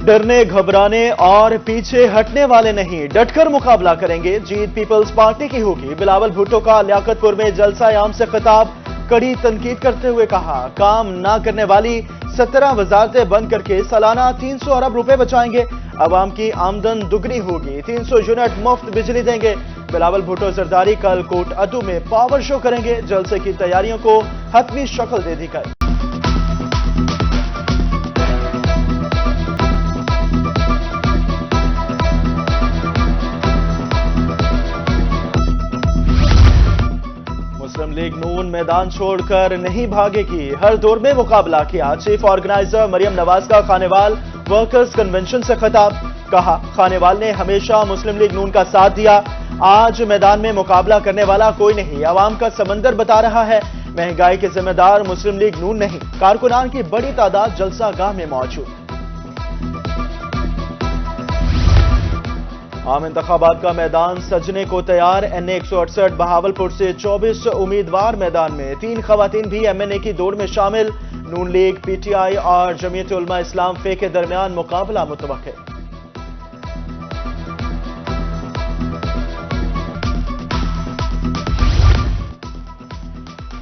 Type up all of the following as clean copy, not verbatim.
ڈرنے گھبرانے اور پیچھے ہٹنے والے نہیں، ڈٹ کر مقابلہ کریں گے، جیت پیپلز پارٹی کی ہوگی۔ بلاول بھٹو کا لیاقت پور میں جلسہ عام سے خطاب، کڑی تنقید کرتے ہوئے کہا کام نہ کرنے والی 17 وزارتیں بند کر کے سالانہ 300 ارب روپے بچائیں گے، عوام کی آمدن دگنی ہوگی، 300 یونٹ مفت بجلی دیں گے۔ بلاول بھٹو زرداری کل کوٹ اڈو میں پاور شو کریں گے، جلسے کی تیاریوں کو حتمی شکل دے دی گئی۔ مسلم لیگ نون میدان چھوڑ کر نہیں بھاگے گی، ہر دور میں مقابلہ کیا۔ چیف آرگنائزر مریم نواز کا خانیوال ورکرز کنونشن سے خطاب، کہا خانیوال نے ہمیشہ مسلم لیگ نون کا ساتھ دیا، آج میدان میں مقابلہ کرنے والا کوئی نہیں، عوام کا سمندر بتا رہا ہے، مہنگائی کے ذمہ دار مسلم لیگ نون نہیں۔ کارکنان کی بڑی تعداد جلسہ گاہ میں موجود۔ عام انتخابات کا میدان سجنے کو تیار، این اے 168 بہاولپور سے 24 امیدوار میدان میں، 3 خواتین بھی ایم این اے کی دوڑ میں شامل، نون لیگ، پی ٹی آئی اور جمعیت علماء اسلام فے کے درمیان مقابلہ متوقع۔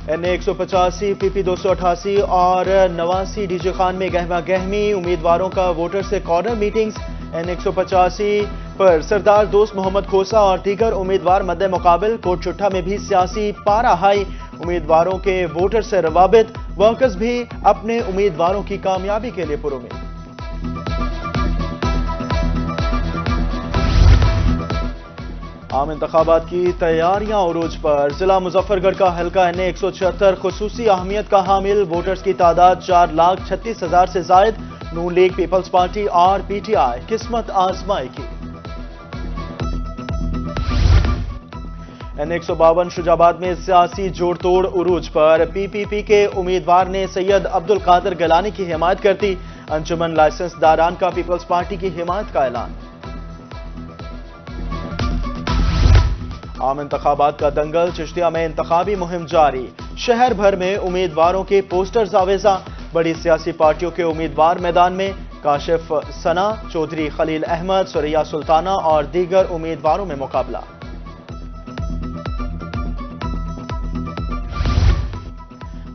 این اے 185 پی پی 288 اور 89 ڈی جے خان میں گہما گہمی، امیدواروں کا ووٹر سے کارنر میٹنگز، این 185 پر سردار دوست محمد کھوسا اور دیگر امیدوار مد مقابل، کوٹ چٹھا میں بھی سیاسی پارا ہائی، امیدواروں کے ووٹر سے روابط، ورکرز بھی اپنے امیدواروں کی کامیابی کے لیے پرامید۔ عام انتخابات کی تیاریاں عروج پر، ضلع مظفر گڑھ کا حلقہ این اے 176 خصوصی اہمیت کا حامل، ووٹرز کی تعداد 4,36,000 سے زائد، نون لیگ، پیپلز پارٹی اور پی ٹی آئی قسمت آزمائے گی۔ این اے 152 شجاع آباد میں سیاسی جوڑ توڑ عروج پر، پی پی پی کے امیدوار نے سید عبدالقادر گیلانی کی حمایت کر دی، انجمن لائسنس داران کا پیپلز پارٹی کی حمایت کا اعلان۔ عام انتخابات کا دنگل، چشتیہ میں انتخابی مہم جاری، شہر بھر میں امیدواروں کے پوسٹرز آویزاں، بڑی سیاسی پارٹیوں کے امیدوار میدان میں، کاشف ثنا، چودھری خلیل احمد، سریا سلطانہ اور دیگر امیدواروں میں مقابلہ۔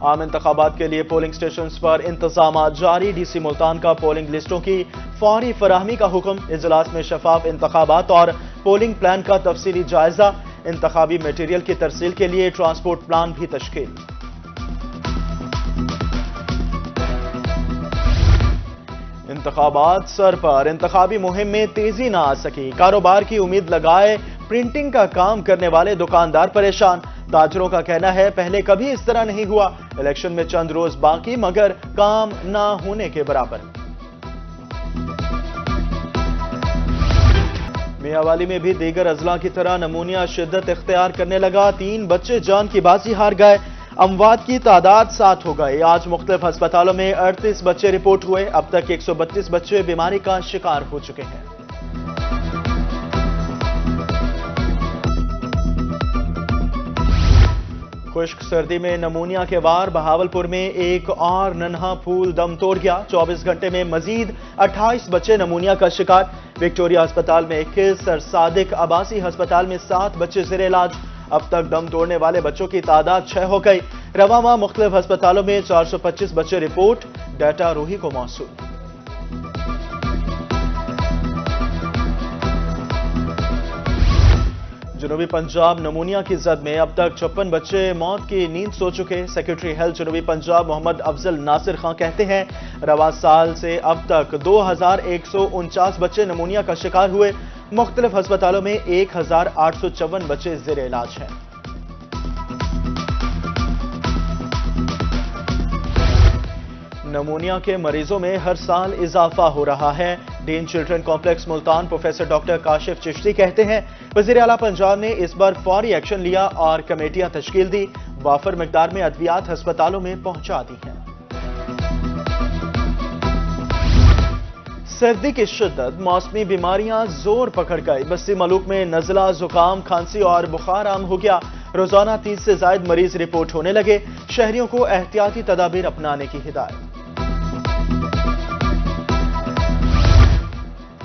عام انتخابات کے لیے پولنگ سٹیشنز پر انتظامات جاری، ڈی سی ملتان کا پولنگ لسٹوں کی فوری فراہمی کا حکم، اجلاس میں شفاف انتخابات اور پولنگ پلان کا تفصیلی جائزہ، انتخابی میٹیریل کی ترسیل کے لیے ٹرانسپورٹ پلان بھی تشکیل۔ انتخابات سر پر، انتخابی مہم میں تیزی نہ آ سکی، کاروبار کی امید لگائے پرنٹنگ کا کام کرنے والے دکاندار پریشان، تاجروں کا کہنا ہے پہلے کبھی اس طرح نہیں ہوا، الیکشن میں چند روز باقی مگر کام نہ ہونے کے برابر۔ میاوالی میں بھی دیگر اضلاع کی طرح نمونیا شدت اختیار کرنے لگا، 3 بچے جان کی بازی ہار گئے، اموات کی تعداد 7 ہو گئی، آج مختلف ہسپتالوں میں 38 بچے رپورٹ ہوئے، اب تک 132 بچے بیماری کا شکار ہو چکے ہیں۔ خشک سردی میں نمونیا کے وار، بہاولپور میں ایک اور ننھا پھول دم توڑ گیا، 24 گھنٹے میں مزید 28 بچے نمونیا کا شکار، وکٹوریا ہسپتال میں 21، سر صادق عباسی ہسپتال میں 7 بچے زیر علاج، اب تک دم توڑنے والے بچوں کی تعداد 6 ہو گئی، رواں ماہ مختلف ہسپتالوں میں 425 بچے رپورٹ، ڈیٹا روہی کو موصول۔ جنوبی پنجاب نمونیا کی زد میں، اب تک 56 بچے موت کی نیند سو چکے، سیکرٹری ہیلتھ جنوبی پنجاب محمد افضل ناصر خان کہتے ہیں رواں سال سے اب تک 2149 بچے نمونیا کا شکار ہوئے، مختلف ہسپتالوں میں 1854 بچے زیر علاج ہیں۔ نمونیا کے مریضوں میں ہر سال اضافہ ہو رہا ہے، dean children complex Multan professor doctor Kashif Chishti کہتے ہیں وزیر اعلیٰ پنجاب نے اس بار فوری ایکشن لیا اور کمیٹیاں تشکیل دی، وافر مقدار میں ادویات ہسپتالوں میں پہنچا دی ہیں۔ سردی کی شدت، موسمی بیماریاں زور پکڑ گئی، بستی ملوک میں نزلہ، زکام، کھانسی اور بخار عام ہو گیا، روزانہ 30 سے زائد مریض رپورٹ ہونے لگے، شہریوں کو احتیاطی تدابیر اپنانے کی ہدایت۔